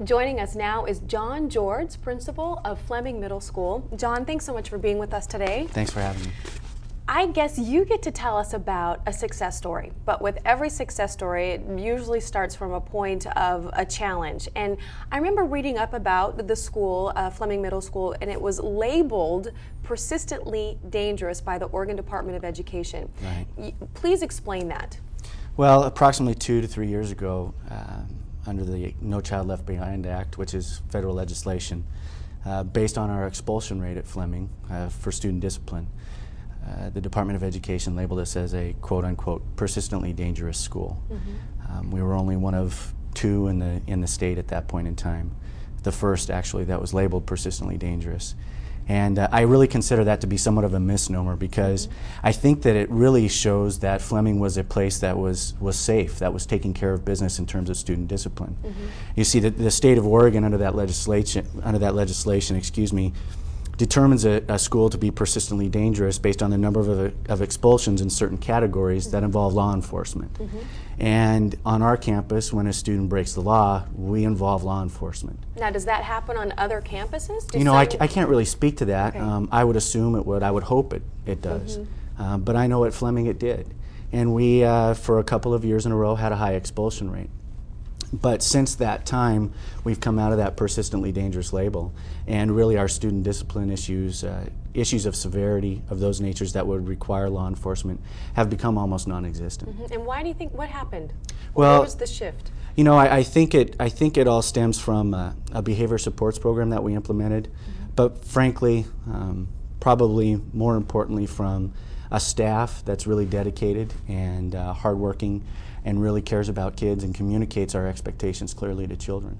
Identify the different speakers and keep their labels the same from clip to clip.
Speaker 1: Joining us now is John George, principal of Fleming Middle School. John, thanks so much for being with us today.
Speaker 2: Thanks for having me.
Speaker 1: I guess you get to tell us about a success story, but with every success story, it usually starts from a point of a challenge. And I remember reading up about the school, Fleming Middle School, and it was labeled persistently dangerous by the Oregon Department of Education.
Speaker 2: Right.
Speaker 1: Please explain that.
Speaker 2: Well, approximately 2 to 3 years ago, under the No Child Left Behind Act, which is federal legislation, based on our expulsion rate at Fleming for student discipline, the Department of Education labeled us as a quote-unquote persistently dangerous school. Mm-hmm. We were only one of two in the state at that point in time. The first, actually, that was labeled persistently dangerous. And I really consider that to be somewhat of a misnomer, because I think that it really shows that Fleming was a place that was safe, that was taking care of business in terms of student discipline. You see, the state of Oregon under that legislation, determines a school to be persistently dangerous based on the number of expulsions in certain categories that involve law enforcement. And on our campus, when a student breaks the law, we involve law enforcement.
Speaker 1: Now, does that happen on other campuses?
Speaker 2: You know, I can't really speak to that. Okay. I would assume it would. I would hope it does. But I know at Fleming it did. And we, for a couple of years in a row, had a high expulsion rate. But since that time, we've come out of that persistently dangerous label, and really our student discipline issues, issues of severity of those natures that would require law enforcement, have become almost non-existent.
Speaker 1: And why do you think, what happened?
Speaker 2: Well,
Speaker 1: where was the shift?
Speaker 2: You know, I think it all stems from a behavior supports program that we implemented, but frankly, probably more importantly, from a staff that's really dedicated and hardworking and really cares about kids and communicates our expectations clearly to children.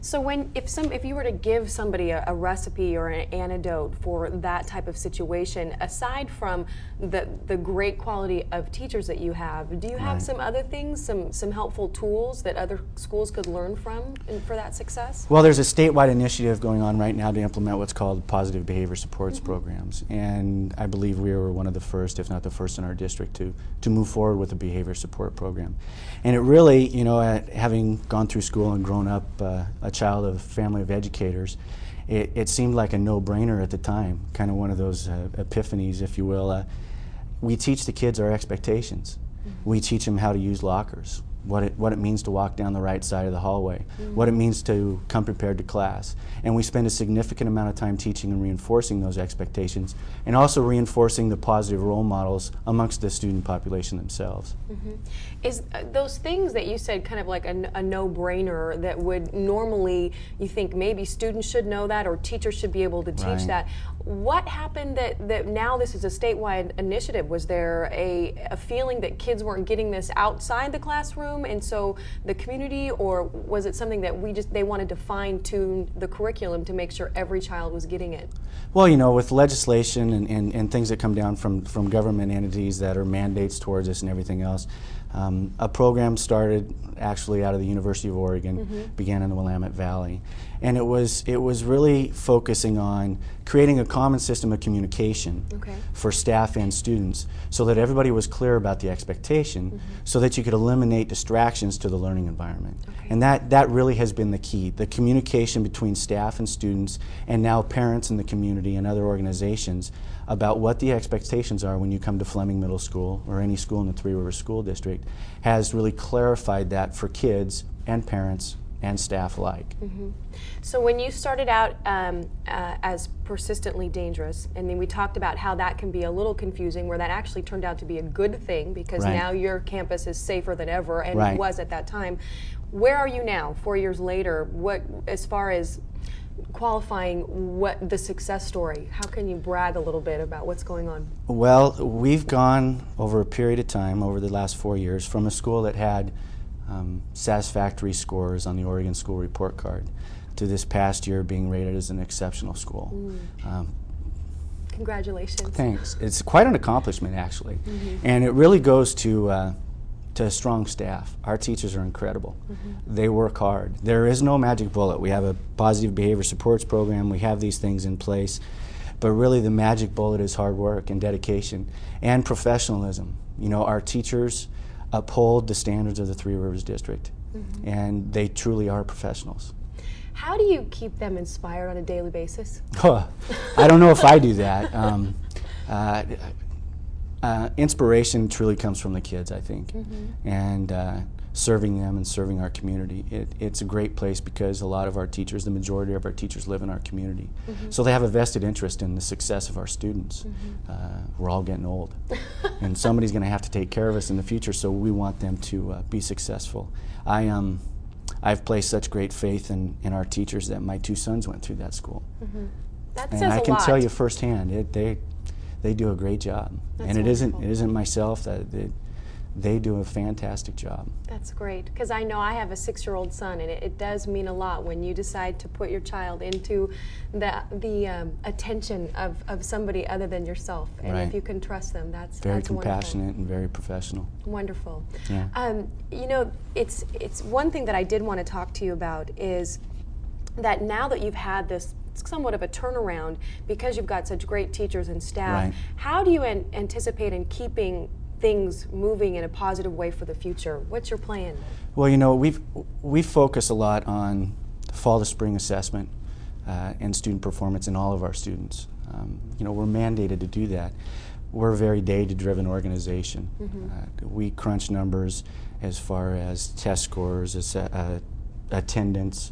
Speaker 1: So if you were to give somebody a recipe or an antidote for that type of situation, aside from the great quality of teachers that you have, do you have some other things, some helpful tools that other schools could learn from for that success?
Speaker 2: Well, there's a statewide initiative going on right now to implement what's called positive behavior supports programs, and I believe we were one of the first, if not the first in our district, to move forward with a behavior support program. And it really, you know, having gone through school and grown up a child of a family of educators, it seemed like a no-brainer at the time, kind of one of those epiphanies, if you will. We teach the kids our expectations. We teach them how to use lockers, what it means to walk down the right side of the hallway, what it means to come prepared to class. And we spend a significant amount of time teaching and reinforcing those expectations, and also reinforcing the positive role models amongst the student population themselves.
Speaker 1: Is those things that you said kind of like a no-brainer that would normally, you think maybe students should know that or teachers should be able to teach that, what happened that now this is a statewide initiative? Was there a feeling that kids weren't getting this outside the classroom, and so the community, or was it something that they wanted to fine-tune the curriculum to make sure every child was getting it?
Speaker 2: Well, you know, with legislation and things that come down from government entities that are mandates towards us and everything else, a program started actually out of the University of Oregon, began in the Willamette Valley, and it was really focusing on creating a common system of communication for staff and students, so that everybody was clear about the expectation, so that you could eliminate distractions to the learning environment. And that really has been the key, the communication between staff and students, and now parents in the community and other organizations about what the expectations are when you come to Fleming Middle School or any school in the Three Rivers School District, has really clarified that for kids and parents and staff alike.
Speaker 1: So when you started out as persistently dangerous, and then we talked about how that can be a little confusing, where that actually turned out to be a good thing, because now your campus is safer than ever, and it was at that time. Where are you now, 4 years later? What, as far as qualifying what the success story, how can you brag a little bit about what's going on?
Speaker 2: Well, we've gone over a period of time, over the last 4 years, from a school that had satisfactory scores on the Oregon School Report Card to this past year being rated as an exceptional school.
Speaker 1: Congratulations.
Speaker 2: Thanks. It's quite an accomplishment, actually. And it really goes to a strong staff. Our teachers are incredible. They work hard. There is no magic bullet. We have a positive behavior supports program. We have these things in place. But really the magic bullet is hard work and dedication and professionalism. You know, our teachers uphold the standards of the Three Rivers District. and they truly are professionals.
Speaker 1: How do you keep them inspired on a daily basis?
Speaker 2: I don't know if I do that. Inspiration truly comes from the kids, I think, and serving them and serving our community. It's a great place because a lot of our teachers, the majority of our teachers, live in our community. So they have a vested interest in the success of our students. We're all getting old, and somebody's going to have to take care of us in the future, so we want them to be successful. I've placed such great faith in our teachers that my 2 sons went through that school.
Speaker 1: That
Speaker 2: And
Speaker 1: says
Speaker 2: I
Speaker 1: a
Speaker 2: can
Speaker 1: lot.
Speaker 2: tell you firsthand, they do a great job.
Speaker 1: That's
Speaker 2: And it
Speaker 1: wonderful.
Speaker 2: isn't myself, they do a fantastic job.
Speaker 1: That's great, because I know I have a 6-year-old son, and it does mean a lot when you decide to put your child into the attention of somebody other than yourself. And
Speaker 2: Right.
Speaker 1: if you can trust them, that's
Speaker 2: Very
Speaker 1: wonderful.
Speaker 2: compassionate and very professional.
Speaker 1: Wonderful.
Speaker 2: Yeah.
Speaker 1: You know, it's one thing that I did want to talk to you about is that now that you've had this somewhat of a turnaround because you've got such great teachers and staff,
Speaker 2: Right.
Speaker 1: how do you anticipate in keeping things moving in a positive way for the future? What's your plan?
Speaker 2: Well, you know, we focus a lot on fall to spring assessment and student performance in all of our students. You know, we're mandated to do that. We're a very data-driven organization. We crunch numbers as far as test scores, attendance,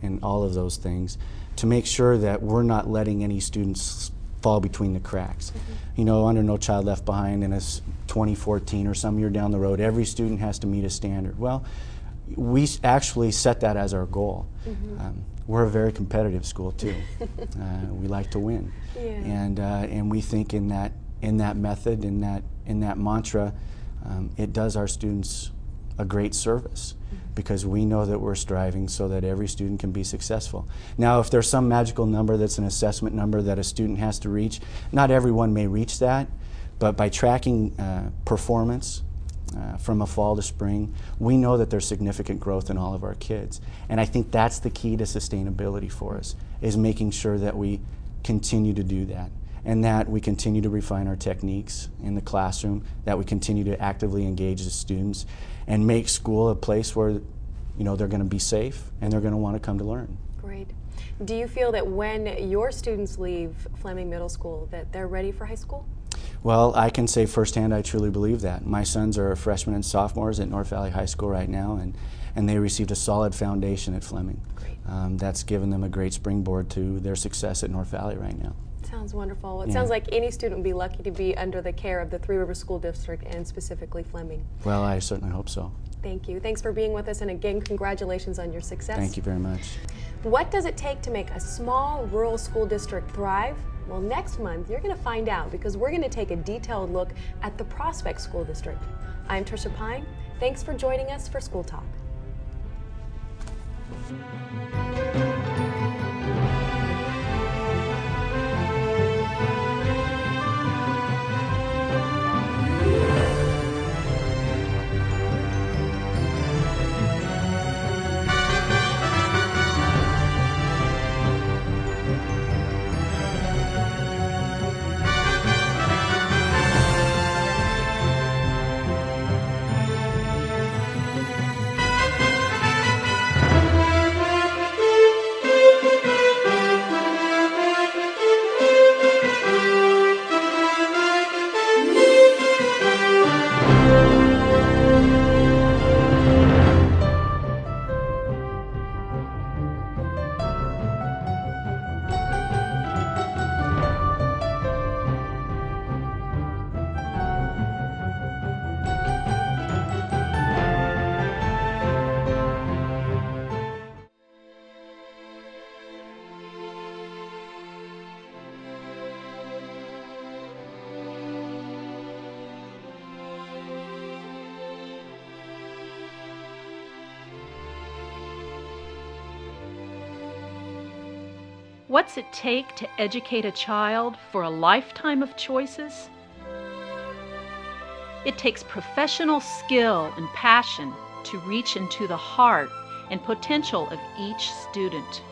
Speaker 2: and all of those things to make sure that we're not letting any students fall between the cracks. You know, under No Child Left Behind in 2014 or some year down the road, every student has to meet a standard. Well, we actually set that as our goal. We're a very competitive school too. We like to win, and we think in that method, in that mantra, it does our students a great service, because we know that we're striving so that every student can be successful. Now, if there's some magical number that's an assessment number that a student has to reach, not everyone may reach that, but by tracking performance from a fall to spring, we know that there's significant growth in all of our kids. And I think that's the key to sustainability for us, is making sure that we continue to do that, and that we continue to refine our techniques in the classroom, that we continue to actively engage the students and make school a place where, you know, they're going to be safe and they're going to want to come to learn.
Speaker 1: Great. Do you feel that when your students leave Fleming Middle School that they're ready for high school?
Speaker 2: Well, I can say firsthand I truly believe that. My sons are freshmen and sophomores at North Valley High School right now, and they received a solid foundation at Fleming.
Speaker 1: Great.
Speaker 2: That's given them a great springboard to their success at North Valley right now.
Speaker 1: Sounds wonderful. It
Speaker 2: Yeah.
Speaker 1: sounds like any student would be lucky to be under the care of the Three Rivers School District, and specifically Fleming.
Speaker 2: Well, I certainly hope so.
Speaker 1: Thank you. Thanks for being with us, and again, congratulations on your success.
Speaker 2: Thank you very much.
Speaker 1: What does it take to make a small rural school district thrive? Well, next month you're going to find out, because we're going to take a detailed look at the Prospect School District. I'm Tricia Pine. Thanks for joining us for School Talk.
Speaker 3: What's it take to educate a child for a lifetime of choices? It takes professional skill and passion to reach into the heart and potential of each student.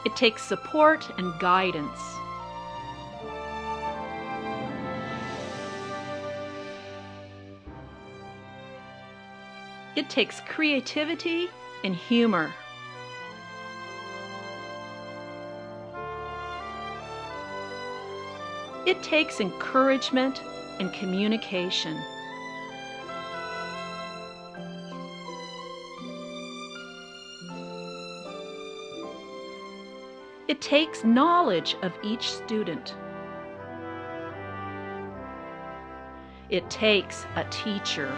Speaker 3: It takes support and guidance. It takes creativity and humor. It takes encouragement and communication. It takes knowledge of each student. It takes a teacher.